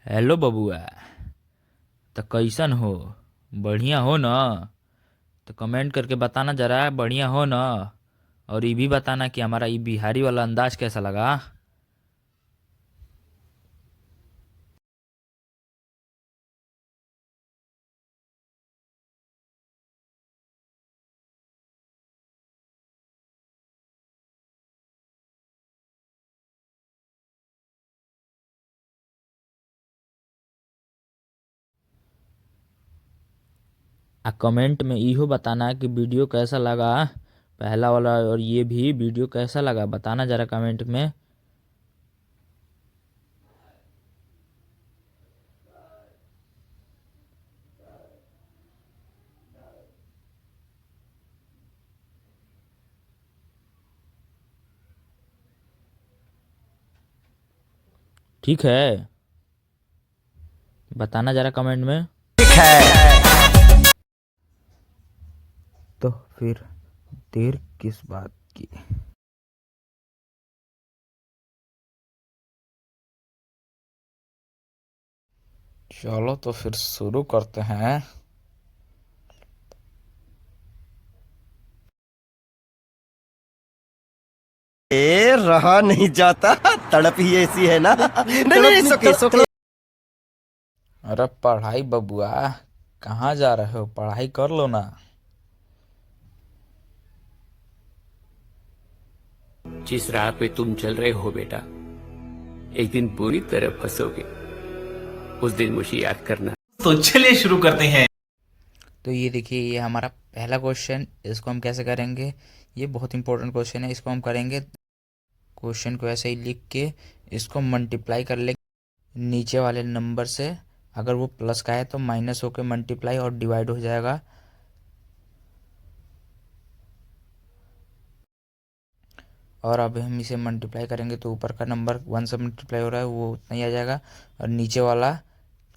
Hello बबुआ। तो कैसन हो? बढ़िया हो ना? तो कमेंट करके बताना जरा, बढ़िया हो ना? और ये भी बताना कि हमारा ये बिहारी वाला अंदाज कैसा लगा। आ कमेंट में इहो बताना कि वीडियो कैसा लगा, पहला वाला और ये भी वीडियो कैसा लगा बताना जरा कमेंट में। ठीक है, बताना जरा कमेंट में। ठीक है। तो फिर देर किस बात की? चलो तो फिर शुरू करते हैं। रहा नहीं जाता। तड़प ही ऐसी है ना। नहीं नहीं नहीं, सोके सोके। अरे पढ़ाई बबुआ, कहाँ जा रहे हो? पढ़ाई कर लो ना। जिस राह पे तुम चल रहे हो बेटा, एक दिन पूरी तरह फंसोगे। उस दिन मुझे याद करना। तो चलिए शुरू करते हैं। तो ये देखिए, ये हमारा पहला क्वेश्चन। इसको हम कैसे करेंगे? ये बहुत इंपॉर्टेंट क्वेश्चन है। इसको हम करेंगे, क्वेश्चन को ऐसे ही लिख के इसको मल्टीप्लाई कर लेंगे नीचे वाले नंबर से। अगर वो प्लस का है तो माइनस होके मल्टीप्लाई और डिवाइड हो जाएगा। और अब हम इसे मल्टीप्लाई करेंगे तो ऊपर का नंबर 1 से मल्टीप्लाई हो रहा है वो उतना ही आ जाएगा, और नीचे वाला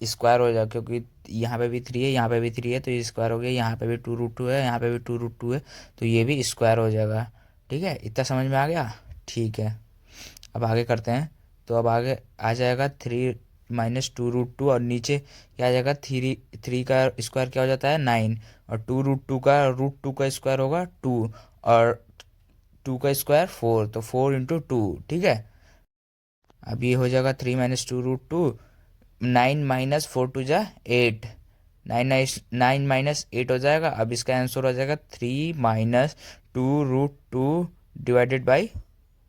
स्क्वायर हो जाएगा, क्योंकि यहाँ पे भी 3 है, यहाँ पे भी 3 है, तो ये स्क्वायर हो गया। यहाँ पे भी 2√2 है, यहाँ पे भी 2√2 है, तो ये भी स्क्वायर हो जाएगा। ठीक है, इतना समझ में आ गया? ठीक है, अब आगे करते हैं। तो अब आगे आ जाएगा 3 - 2√2, और नीचे क्या आ जाएगा? 3 का स्क्वायर क्या हो जाता है? 9, और 2√2 का स्क्वायर होगा 2, और 2 का स्क्वायर 4, तो 4 × 2। ठीक है, अब ये हो जाएगा 3 - 2√2। 9 - 4 × 2 = 8। 9 - 8 हो जाएगा। अब इसका आंसर हो जाएगा 3 - 2√2 डिवाइडेड बाई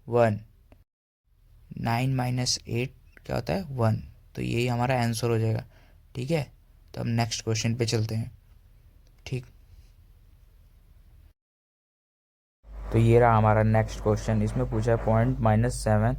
1। 9 - 8 क्या होता है? 1। तो यही हमारा आंसर हो जाएगा। ठीक है, तो अब नेक्स्ट क्वेश्चन पे चलते हैं। ठीक, तो ये रहा हमारा नेक्स्ट क्वेश्चन। इसमें पूछा है .-7,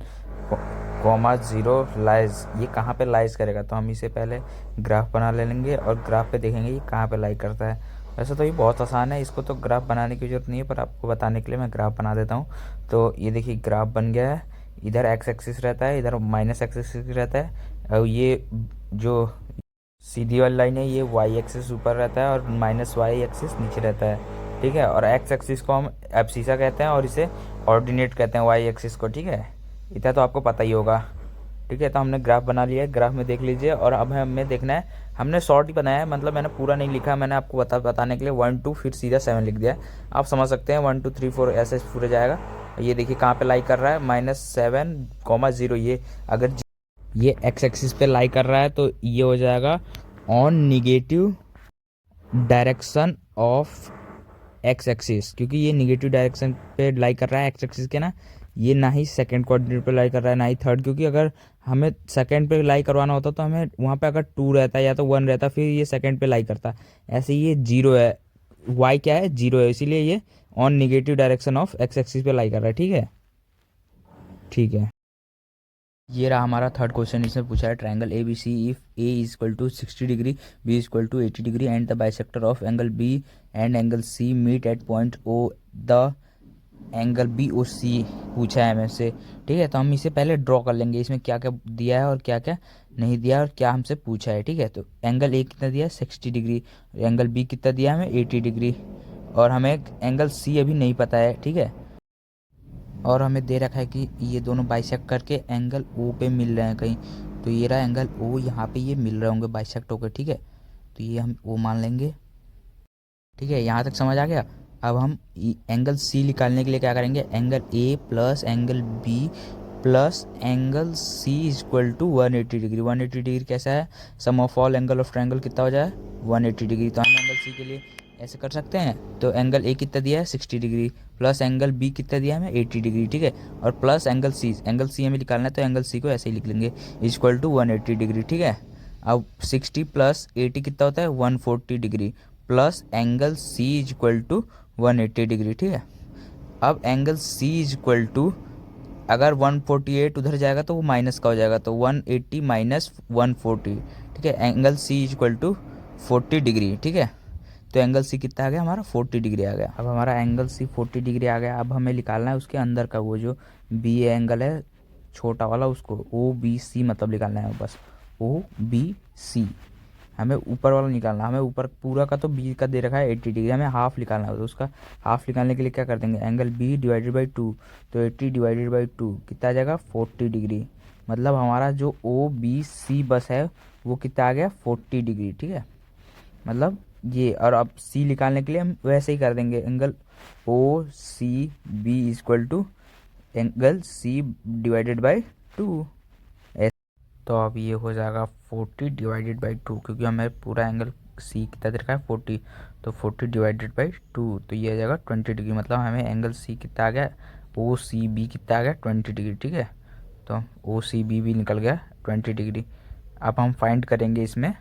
0 लाइज, ये कहाँ पे लाइज करेगा? तो हम इसे पहले ग्राफ बना ले लेंगे और ग्राफ पे देखेंगे ये कहाँ पे लाई करता है। वैसे तो ये बहुत आसान है, इसको तो ग्राफ बनाने की ज़रूरत नहीं है, पर आपको बताने के लिए मैं ग्राफ बना देता हूँ। तो ये देखिए, ग्राफ बन गया है। इधर एक्स एक्सिस रहता है, इधर माइनस एक्स एक्सिस रहता है, और ये जो सीधी वाली लाइन है ये वाई एक्सिस ऊपर रहता है और माइनस वाई एक्सिस नीचे रहता है। ठीक है, और एक्स एक्सिस को हम एब्सिसा कहते हैं और इसे ऑर्डिनेट कहते हैं वाई एक्सिस को। ठीक है, इतना तो आपको पता ही होगा। ठीक है, तो हमने ग्राफ बना लिया है, ग्राफ में देख लीजिए। और अब हमें देखना है, हमने शॉर्ट ही बनाया है, मतलब मैंने पूरा नहीं लिखा, मैंने आपको बताने के लिए 1 2 फिर सीधा 7 लिख दिया है। आप समझ सकते हैं 1 2 3 4 ऐसे पूरा जाएगा। ये देखिए कहाँ पे लाई कर रहा है, -7, 0। ये अगर ये एक्स एक्सिस पे लाई कर रहा है तो ये हो जाएगा on negative direction of x axis, क्योंकि ये निगेटिव डायरेक्शन पे लाई कर रहा है एक्स एक्सिस के ना। ये ना ही सेकंड कोऑर्डिनेट पे लाई कर रहा है ना ही थर्ड, क्योंकि अगर हमें सेकंड पे लाई करवाना होता तो हमें वहाँ पे अगर 2 रहता या तो 1 रहता, फिर ये सेकंड पे लाई करता। ऐसे ये 0 है, वाई क्या है? 0 है, इसीलिए ये on negative direction of x axis पे लाई कर रहा है। ठीक है, ठीक है, ये रहा हमारा थर्ड क्वेश्चन। इसमें पूछा है triangle A B C, if A is equal to 60 degree, B is equal to 80 degree, and the bisector of angle B and angle C meet at point O, the angle B O C पूछा है हमें से। ठीक है, तो हम इसे पहले ड्रॉ कर लेंगे, इसमें क्या क्या दिया है और क्या क्या नहीं दिया है और क्या हमसे पूछा है। ठीक है, तो एंगल ए कितना दिया है? 60 डिग्री। एंगल बी कितना दिया है हमें? 80 डिग्री। और हमें एंगल सी अभी नहीं पता है। ठीक है, और हमें दे रखा है कि ये दोनों बाइसेक्ट करके एंगल ओ पे मिल रहे हैं कहीं। तो ये रहा एंगल ओ, यहाँ पे ये मिल रहे होंगे बाइसेक्ट होकर, ठीक है। तो ये हम ओ मान लेंगे, ठीक है। यहाँ तक समझ आ गया। अब हम एंगल सी निकालने के लिए क्या करेंगे, angle A plus angle B plus angle C equal to 180 degree. 180 degree कैसा है, sum of all angle of triangle कितना हो जाए 180 डिग्री। तो हम एंगल सी के लिए ऐसे कर सकते हैं। तो एंगल ए कितना दिया है 60 डिग्री, प्लस एंगल बी कितना दिया है हमें 80 डिग्री, ठीक है। और प्लस एंगल सी हमें निकालना है, तो एंगल सी को ऐसे ही लिख लेंगे इक्वल टू 180 डिग्री, ठीक है। अब 60 प्लस 80 कितना होता है 140 degree, plus angle C equal to 180 degree, ठीक है। अब एंगल सी इक्वल टू, अगर 148 उधर जाएगा तो वो माइनस का हो जाएगा, तो 180 माइनस 140, ठीक है। Angle C equal to 40 degree, ठीक है। तो एंगल सी कितना आ गया हमारा 40 डिग्री आ गया। अब हमारा एंगल सी 40 डिग्री आ गया। अब हमें निकालना है उसके अंदर का वो जो बी एंगल है छोटा वाला, उसको ओ बी सी मतलब निकालना है बस, ओ बी सी। हमें ऊपर वाला निकालना, हमें ऊपर पूरा का तो बी का दे रखा है 80 डिग्री, हमें हाफ निकालना है। तो उसका हाफ निकालने के लिए क्या कर देंगे, एंगल बी डिवाइडेड बाई 2, तो 80 डिवाइडेड बाई 2 कितना आ जाएगा 40 डिग्री। मतलब हमारा जो ओ बी सी बस है वो कितना आ गया 40 डिग्री, ठीक है। मतलब ये, और अब सी निकालने के लिए हम वैसे ही कर देंगे, angle O C B equal to angle C divided by 2। तो अब ये हो जाएगा 40 डिवाइडेड बाई 2, क्योंकि हमें पूरा एंगल सी कितना दे रखा है 40, तो 40 डिवाइडेड बाई 2, तो ये आ जाएगा 20 डिग्री। मतलब हमें एंगल सी कितना आ गया, ओ सी बी कितना आ गया 20 डिग्री, ठीक है। तो ओ सी बी भी निकल गया 20 डिग्री। अब हम फाइंड करेंगे इसमें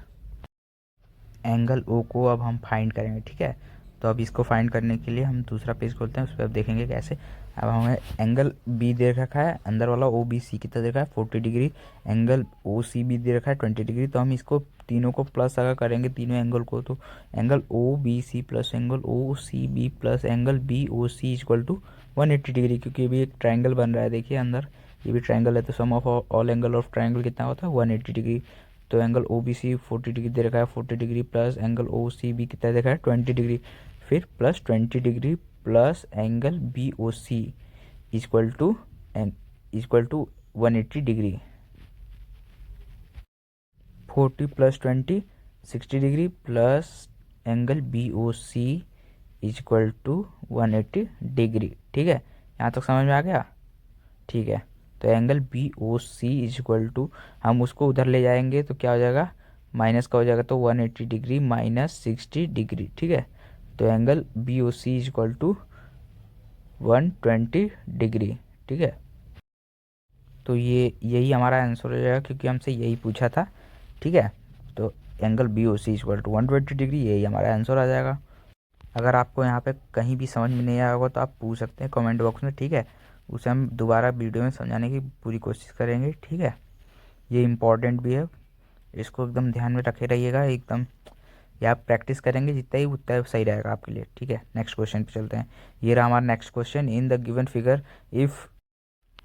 एंगल ओ को, अब हम फाइंड करेंगे, ठीक है। तो अब इसको फाइंड करने के लिए हम दूसरा पेज खोलते हैं, उस पर अब देखेंगे कैसे। अब हमें एंगल बी दे रखा है, अंदर वाला ओ बी सी कितना दे रखा है 40 degree, angle O C B दे रखा है 20 डिग्री। तो हम इसको तीनों को प्लस अगर करेंगे तीनों एंगल को, तो angle O B C plus angle O C B plus angle B O C equal to 180 degree, क्योंकि ये भी एक ट्राइंगल बन रहा है, देखिए अंदर ये भी ट्राइंगल है। तो sum of all angle of triangle कितना होता है 180 डिग्री। तो angle O B C 40 degree दे रखा है 40 degree, plus angle O C B कितना देखा है 20 डिग्री, फिर plus 20 degree plus angle B O C equal to 180 degree. 40 plus 20 60 degree, plus angle B O C equal to 180 degree, ठीक है। यहाँ तक समझ में आ गया, ठीक है। तो angle B O C equal to, हम उसको उधर ले जाएंगे तो क्या हो जाएगा माइनस का हो जाएगा, तो 180 डिग्री माइनस 60 डिग्री, ठीक है। तो angle B O C equal to 120 degree, ठीक है। तो ये यही हमारा आंसर हो जाएगा, क्योंकि हमसे यही पूछा था, ठीक है। तो angle B O C equal to 120 degree, यही हमारा आंसर आ जाएगा। अगर आपको यहाँ पे कहीं भी समझ में नहीं आया होगा तो आप पूछ सकते हैं कमेंट बॉक्स में, ठीक है। उसे हम दोबारा वीडियो में समझाने की पूरी कोशिश करेंगे, ठीक है। ये इम्पॉर्टेंट भी है, इसको एकदम ध्यान में रखे रहिएगा एकदम। ये आप प्रैक्टिस करेंगे जितना ही उतना ही सही रहेगा आपके लिए, ठीक है। नेक्स्ट क्वेश्चन पे चलते हैं। ये रहा हमारा next question. In the given figure if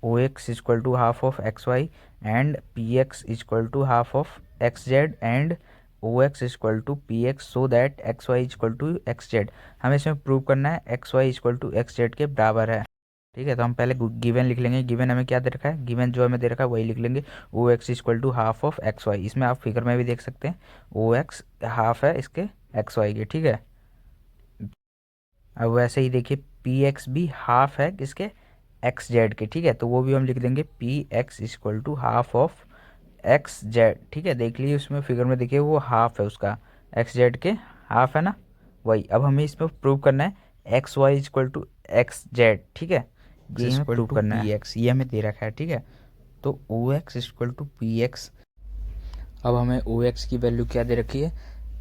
O X equal to half of X Y and P X equal to half of X Z and O X equal to P X, so that X Y equal to X Z. हमें इसमें prove करना है X Y equal to X Z के बराबर है, ठीक है। तो हम पहले गिवन लिख लेंगे, गिवन हमें क्या दे रखा है, गिवन जो हमें दे रखा है वही लिख लेंगे, O X equal to half of X Y. इसमें आप फिगर में भी देख सकते हैं ओ एक्स हाफ है इसके एक्स वाई के, ठीक है। अब वैसे ही देखिए पी एक्स भी हाफ है किसके एक्स जेड के, ठीक है। तो वो भी हम लिख देंगे P X equal to half of X Z, ठीक है। देख लीजिए उसमें फिगर में देखिए वो हाफ है उसका, एक्स जेड के हाफ है ना, वही। अब हमें इसमें प्रूव करना है X Y equal to X Z, ठीक है। ये हमें प्रूव करना है, एक्स ये हमें दे रखा है, ठीक है। तो O X equal to P X, अब हमें ओ एक्स की वैल्यू क्या दे रखी है,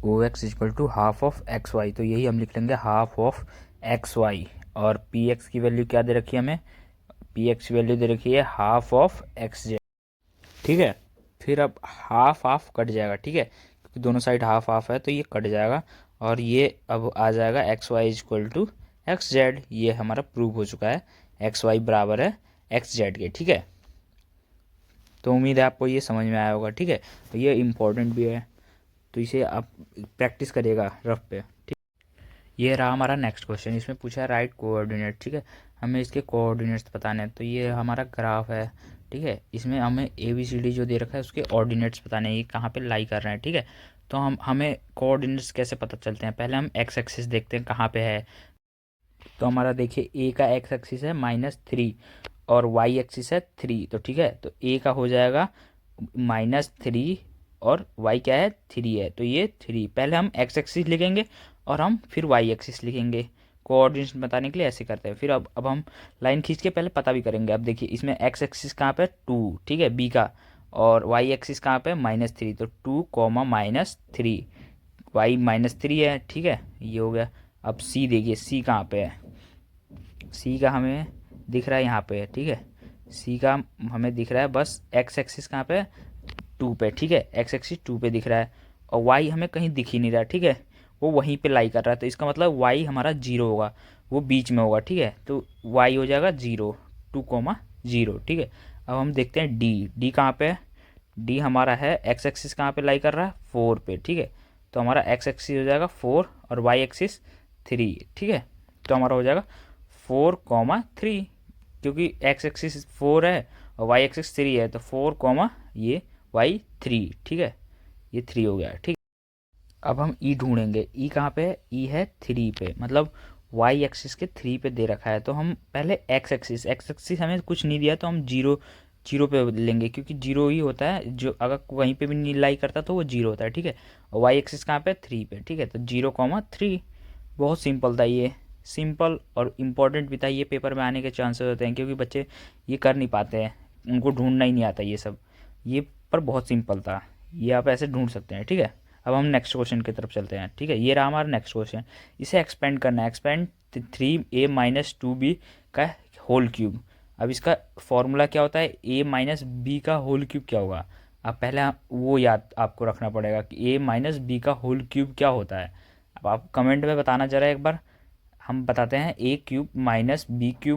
O X equal to half of X Y, तो यही हम लिख लेंगे हाफ ऑफ एक्स वाई। और पी एक्स की वैल्यू क्या दे रखी है हमें, पी एक्स की वैल्यू दे रखी है हाफ ऑफ एक्स जेड, ठीक है। फिर अब हाफ हाफ कट जाएगा, ठीक है, क्योंकि दोनों साइड हाफ हाफ है तो ये कट जाएगा, और ये अब आ जाएगा X Y equal to X Z. ये हमारा प्रूव हो चुका है, एक्स वाई बराबर है एक्स जेड के, ठीक है। तो उम्मीद है आपको ये समझ में आया होगा, ठीक है। तो ये इम्पोर्टेंट भी है, तो इसे आप प्रैक्टिस करिएगा रफ पे, ठीक। ये रहा हमारा नेक्स्ट क्वेश्चन। इसमें पूछा है राइट कोऑर्डिनेट, ठीक है। हमें इसके कोऑर्डिनेट्स बताने हैं। तो ये हमारा ग्राफ है, ठीक है। इसमें हमें ABCD जो दे रखा है उसके ऑर्डिनेट्स बताने हैं, ये कहाँ पे लाई कर रहे हैं, ठीक है। तो हमें कोऑर्डिनेट्स कैसे पता चलते हैं, पहले हम एक्स एक्सिस देखते हैं कहाँ पे है। तो हमारा देखिए ए का एक्स एक्सिस है -3 और वाई एक्सिस है 3, तो ठीक है। तो ए का हो जाएगा -3 और वाई क्या है 3 है, तो ये 3। पहले हम एक्स एक्सिस लिखेंगे और हम फिर वाई एक्सिस लिखेंगे, कोऑर्डिनेट्स बताने के लिए ऐसे करते हैं। फिर अब हम लाइन खींच के पहले पता भी करेंगे। अब देखिए इसमें एक्स एक्सिस कहाँ पे 2, ठीक है, बी का, और वाई एक्सिस कहाँ पे -3, तो 2, -3, वाई -3 है, ठीक है, ये हो गया। अब सी देखिए, सी कहाँ पे है, सी का हमें दिख रहा है यहाँ पे, ठीक है। सी का हमें दिख रहा है बस एक्स एक्सिस कहाँ पे 2 पे, ठीक है, एक्स एक्सिस 2 पे दिख रहा है, और वाई हमें कहीं दिख ही नहीं रहा, ठीक है, वो वहीं पे लाई कर रहा है। तो इसका मतलब वाई हमारा 0 होगा, वो बीच में होगा, ठीक है। तो वाई हो जाएगा 0, 2,0, ठीक है। अब हम देखते हैं डी कहाँ पे है। डी हमारा है एक्स एक्सिस कहाँ पे लाई कर रहा है 4 पे, ठीक है। तो हमारा एक्स एक्सिस हो जाएगा 4 और वाई एक्सिस 3, ठीक है। तो हमारा हो जाएगा 4,3, क्योंकि एक्स एक्सिस 4 है और वाई एक्सिस 3 है, तो 4, ये वाई 3, ठीक है, ये 3 हो गया, ठीक। अब हम ई ढूंढेंगे, ई कहाँ पे है, ई है 3 पे, मतलब वाई एक्सिस के 3 पे दे रखा है। तो हम पहले एक्स एक्सिस हमें कुछ नहीं दिया, तो हम 0 पे लेंगे, क्योंकि 0 ही होता है, जो अगर कहीं पे भी नहीं लाई करता तो वो 0 होता है, ठीक है। और वाई एक्सिस कहाँ पे 3 पे, ठीक है, तो 0,3। बहुत सिंपल था ये, सिंपल और इम्पोर्टेंट भी था। ये पेपर में आने के चांसेस होते हैं, क्योंकि बच्चे ये कर नहीं पाते हैं, उनको ढूंढना ही नहीं आता ये सब। ये पर बहुत सिंपल था, ये आप ऐसे ढूंढ सकते हैं, ठीक है। अब हम नेक्स्ट क्वेश्चन की तरफ चलते हैं, ठीक है। ये रहा हमारा नेक्स्ट क्वेश्चन, इसे एक्सपेंड करना है। एक्सपेंड 3a-2b का होल क्यूब। अब इसका फॉर्मूला क्या होता है, a-b का होल क्यूब क्या होगा। अब पहले वो याद आपको रखना पड़ेगा कि a-b का होल क्यूब क्या होता है। अब आप कमेंट में बताना जरा एक बार। हम बताते हैं a³ - b³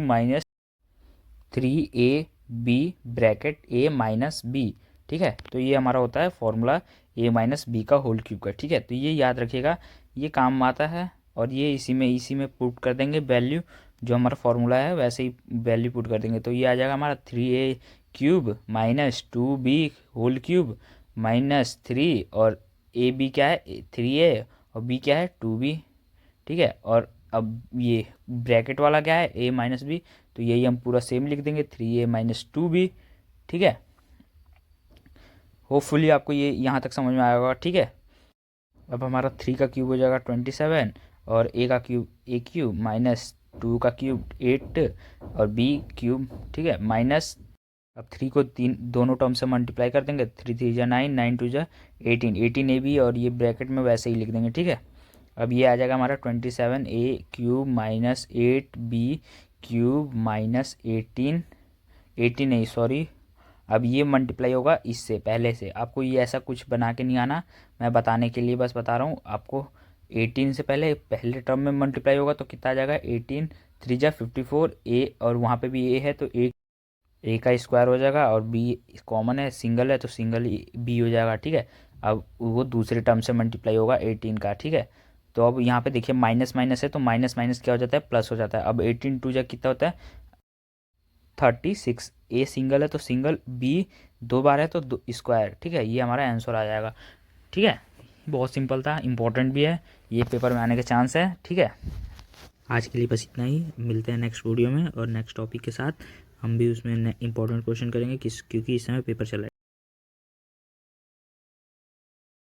-3ab bracket a-b, ठीक है। तो ये हमारा होता है फॉर्मूला a-b का होल क्यूब का, ठीक है। तो ये याद रखिएगा, ये काम आता है। और ये इसी में पुट कर देंगे वैल्यू, जो हमारा फॉर्मूला है वैसे ही वैल्यू पुट कर देंगे। तो ये आ जाएगा हमारा 3a³ - 2b होल क्यूब -3, और ए बी क्या है 3a और b क्या है 2b, ठीक है। और अब ये ब्रैकेट वाला क्या है a-b, तो यही हम पूरा सेम लिख देंगे 3a - 2b, ठीक है। होपफुली आपको ये यहाँ तक समझ में आया होगा, ठीक है। अब हमारा 3 का क्यूब हो जाएगा 27, और a³ -2 का क्यूब 8 और b³ ठीक है माइनस। अब 3 को दोनों टर्म से मल्टीप्लाई कर देंगे, 3 3 जा 9, 9 2 जा 18, 18ab, और ये ब्रैकेट में वैसे ही लिख देंगे, ठीक है। अब ये आ जाएगा हमारा 27a³ -8b³ -18, 18 नहीं सॉरी। अब ये मल्टीप्लाई होगा इससे पहले से, आपको ये ऐसा कुछ बना के नहीं आना, मैं बताने के लिए बस बता रहा हूँ आपको। 18 से पहले टर्म में मल्टीप्लाई होगा तो कितना आ जाएगा 18 3 जा 54 ए, और वहाँ पे भी ए है तो ए का स्क्वायर हो जाएगा, और बी कॉमन है सिंगल है तो सिंगल बी हो जाएगा, ठीक है। अब वो दूसरे टर्म से मल्टीप्लाई होगा 18 का, ठीक है। तो अब यहाँ पे देखिए माइनस माइनस है तो माइनस माइनस क्या हो जाता है प्लस हो जाता है। अब 18 2 जा कितना होता है 36, ए सिंगल है तो सिंगल, बी 2 बार है तो 2 स्क्वायर, ठीक है। ये हमारा आंसर आ जाएगा, ठीक है। बहुत सिंपल था, इंपॉर्टेंट भी है, ये पेपर में आने के चांस है, ठीक है। आज के लिए बस इतना ही, मिलते हैं नेक्स्ट वीडियो में और नेक्स्ट टॉपिक के साथ। हम भी उसमें इंपॉर्टेंट क्वेश्चन करेंगे क्योंकि इस समय पेपर चल रहा है।